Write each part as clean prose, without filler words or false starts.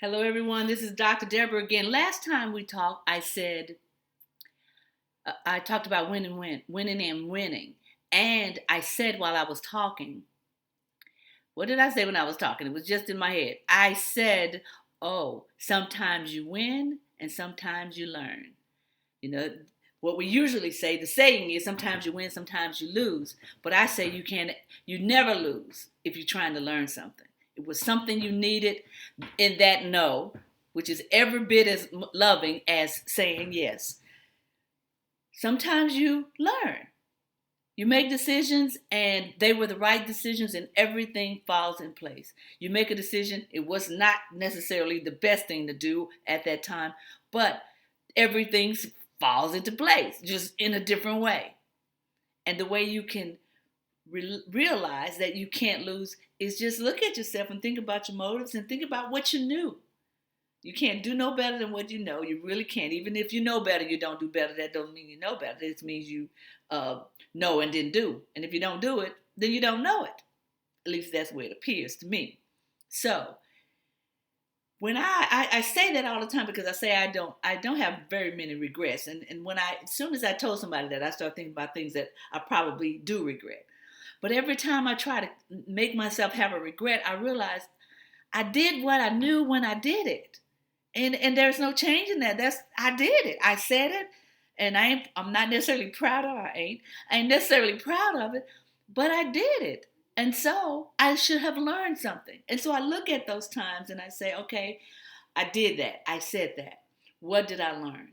Hello, everyone. This is Dr. Deborah again. Last time we talked, I talked about winning and winning. And I said while I was talking, what did I say when I was talking? It was just in my head. I said, oh, sometimes you win and sometimes you learn. You know, what we usually say, the saying is sometimes you win, sometimes you lose. But I say you never lose if you're trying to learn something. It was something you needed in that no, which is every bit as loving as saying yes. Sometimes you learn. You make decisions and they were the right decisions and everything falls in place. You make a decision, it was not necessarily the best thing to do at that time, but everything falls into place just in a different way. And the way you can realize that you can't lose is just look at yourself and think about your motives and think about what you knew. You can't do no better than what you know. You really can't. Even if you know better, you don't do better. That doesn't mean you know better. It just means you know and didn't do. And if you don't do it, then you don't know it. At least that's the way it appears to me. So when I say that all the time because I say I don't have very many regrets. And when as soon as I told somebody that, I start thinking about things that I probably do regret. But every time I try to make myself have a regret, I realize I did what I knew when I did it. And there's no change in that. I did it. I said it, and I'm not necessarily proud of it. I ain't necessarily proud of it, but I did it. And so I should have learned something. And so I look at those times and I say, okay, I did that. I said that. What did I learn?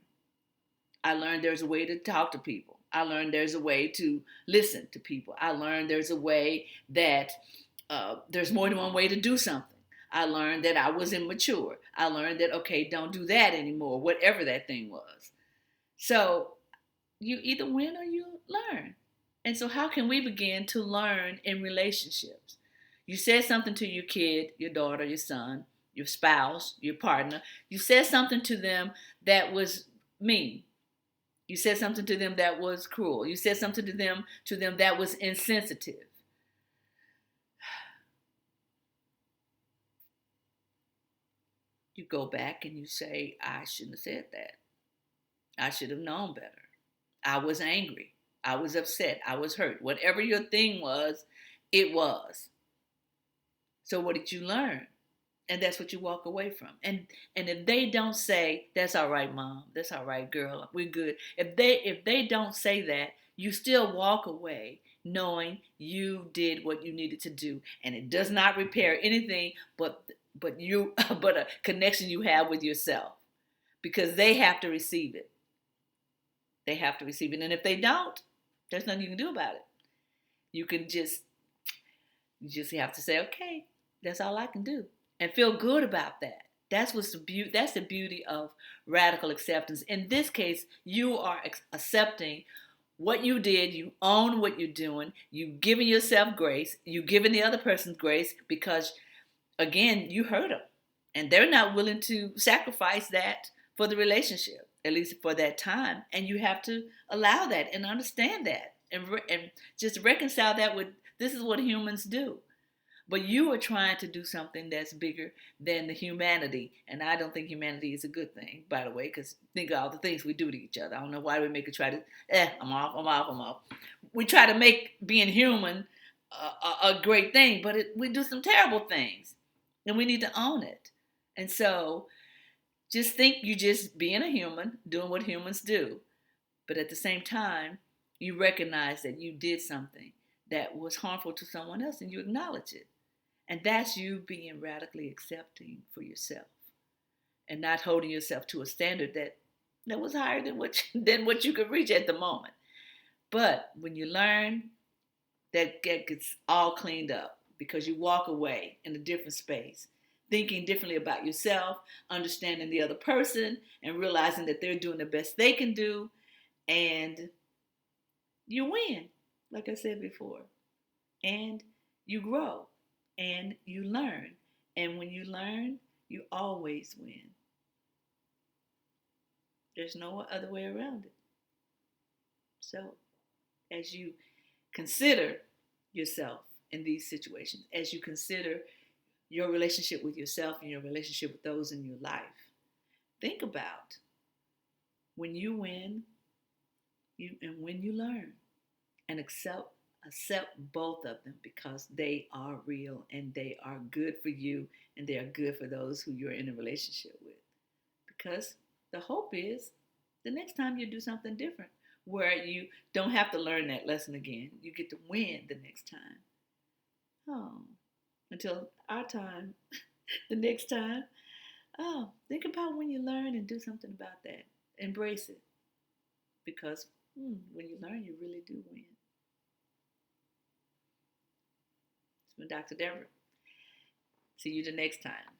I learned there's a way to talk to people. I learned there's a way to listen to people. I learned there's a way that there's more than one way to do something. I learned that I was immature. I learned that, okay, don't do that anymore, whatever that thing was. So you either win or you learn. And so how can we begin to learn in relationships? You said something to your kid, your daughter, your son, your spouse, your partner. You said something to them that was mean. You said something to them that was cruel. You said something to them that was insensitive. You go back and you say, I shouldn't have said that. I should have known better. I was angry. I was upset. I was hurt. Whatever your thing was, it was. So what did you learn? And that's what you walk away from. And if they don't say, that's all right, mom, that's all right, girl, we're good. If they don't say that, you still walk away knowing you did what you needed to do. And it does not repair anything but you but a connection you have with yourself. Because they have to receive it. They have to receive it. And if they don't, there's nothing you can do about it. You just have to say, okay, that's all I can do. And feel good about that. That's the beauty of radical acceptance. In this case, you are accepting what you did. You own what you're doing. You giving yourself grace. You giving the other person grace because, again, you hurt them, and they're not willing to sacrifice that for the relationship, at least for that time. And you have to allow that and understand that, and just reconcile that with this is what humans do. But you are trying to do something that's bigger than the humanity. And I don't think humanity is a good thing, by the way, because think of all the things we do to each other. I don't know why we make it try to, I'm off. We try to make being human a great thing, but we do some terrible things. And we need to own it. And so just think you just being a human, doing what humans do. But at the same time, you recognize that you did something that was harmful to someone else and you acknowledge it. And that's you being radically accepting for yourself and not holding yourself to a standard that was higher than what you could reach at the moment. But when you learn, that gets all cleaned up because you walk away in a different space, thinking differently about yourself, understanding the other person, and realizing that they're doing the best they can do, and you win, like I said before. And you grow. And you learn. And when you learn, you always win. There's no other way around it. So, as you consider yourself in these situations, as you consider your relationship with yourself and your relationship with those in your life. Think about when you win and when you learn, and accept both of them, because they are real and they are good for you and they are good for those who you're in a relationship with. Because the hope is the next time you do something different where you don't have to learn that lesson again. You get to win the next time. Oh, until our time, the next time. Oh, think about when you learn and do something about that. Embrace it. Because when you learn, you really do win. It's been Dr. Deborah. See you the next time.